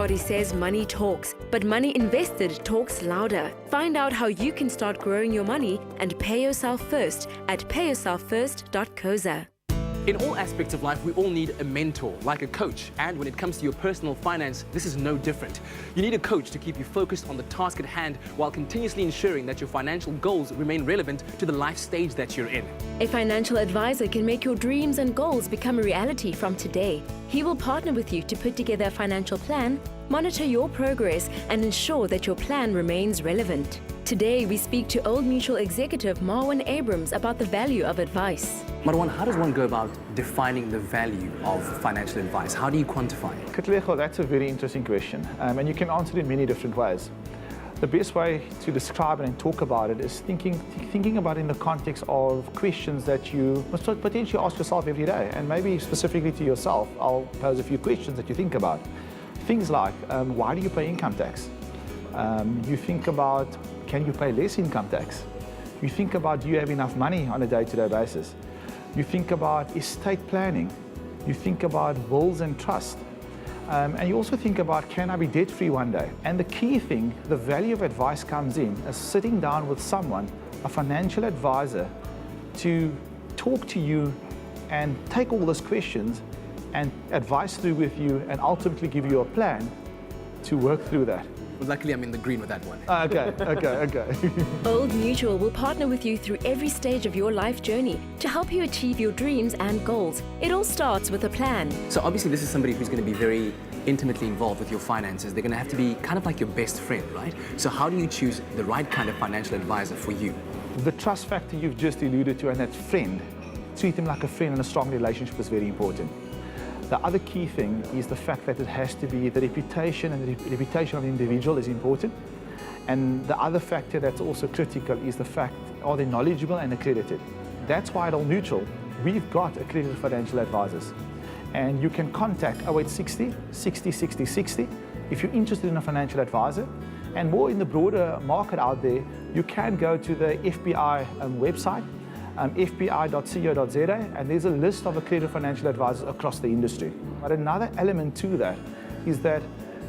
Everybody says money talks, but money invested talks louder. Find out how you can start growing your money and pay yourself first at payyourselffirst.coza. In all aspects of life, we all need a mentor, like a coach. And when it comes to your personal finance, this is no different. You need a coach to keep you focused on the task at hand while continuously ensuring that your financial goals remain relevant to the life stage that you're in. A financial advisor can make your dreams and goals become a reality from today. He will partner with you to put together a financial plan, monitor your progress, and ensure that your plan remains relevant. Today, we speak to Old Mutual executive Marwan Abrams about the value of advice. Marwan, how does one go about defining the value of financial advice? How do you quantify it? Katlego, that's a very interesting question, and you can answer it in many different ways. The best way to describe it and talk about it is thinking about it in the context of questions that you must potentially ask yourself every day, and maybe specifically to yourself, I'll pose a few questions that you think about. Things like, why do you pay income tax? You think about, can you pay less income tax? You think about, do you have enough money on a day-to-day basis? You think about estate planning. You think about wills and trust. And you also think about, can I be debt-free one day? And the key thing, the value of advice comes in as sitting down with someone, a financial advisor, to talk to you and take all those questions and advise through with you and ultimately give you a plan to work through that. Well, luckily, I'm in the green with that one. Okay. Old Mutual will partner with you through every stage of your life journey to help you achieve your dreams and goals. It all starts with a plan. So obviously, this is somebody who's going to be very intimately involved with your finances. They're going to have to be kind of like your best friend, right? So how do you choose the right kind of financial advisor for you? The trust factor you've just alluded to, and that friend, treat them like a friend, and a strong relationship is very important. The other key thing is the fact that it has to be the reputation, and the reputation of the individual is important. And the other factor that's also critical is the fact, are they knowledgeable and accredited? That's why at Old Mutual, we've got accredited financial advisors. And you can contact 0860 60 60 60 if you're interested in a financial advisor. And more in the broader market out there, you can go to the FBI website, fbi.co.za, and there's a list of accredited financial advisors across the industry. But another element to that is that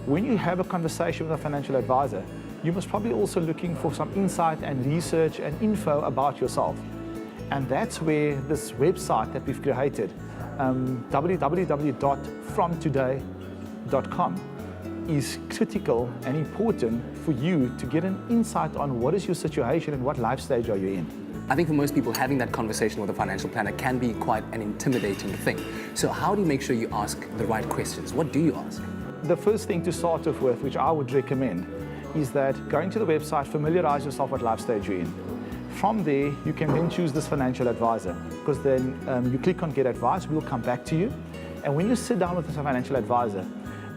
when you have a conversation with a financial advisor, you must probably also looking for some insight and research and info about yourself. And that's where this website that we've created, www.fromtoday.com, is critical and important for you to get an insight on what is your situation and what life stage are you in. I think for most people, having that conversation with a financial planner can be quite an intimidating thing. So how do you make sure you ask the right questions? What do you ask? The first thing to start off with, which I would recommend, is that going to the website, familiarize yourself what life stage you're in. From there, you can then choose this financial advisor, because then you click on get advice, we'll come back to you. And when you sit down with this financial advisor,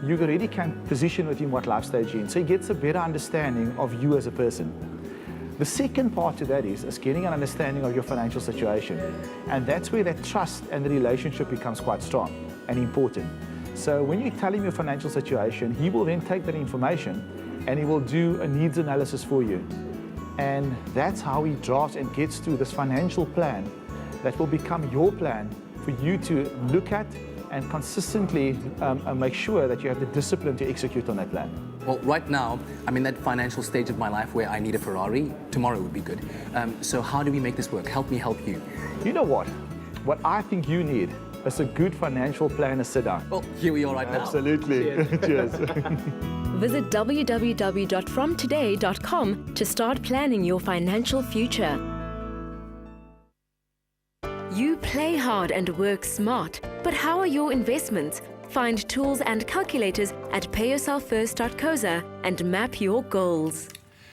you already can position with him what life stage you're in, so he gets a better understanding of you as a person. The second part to that is getting an understanding of your financial situation. And that's where that trust and the relationship becomes quite strong and important. So when you tell him your financial situation, he will then take that information and he will do a needs analysis for you. And that's how he drafts and gets to this financial plan that will become your plan for you to look at and consistently make sure that you have the discipline to execute on that plan. Well, right now, I'm in that financial stage of my life where I need a Ferrari. Tomorrow would be good. So how do we make this work? Help me help you. You know what? What I think you need is a good financial plan to sit down. Well, here we are right now. Absolutely. Cheers. Visit www.fromtoday.com to start planning your financial future. You play hard and work smart, but how are your investments? Find tools and calculators at payyourselffirst.coza and map your goals.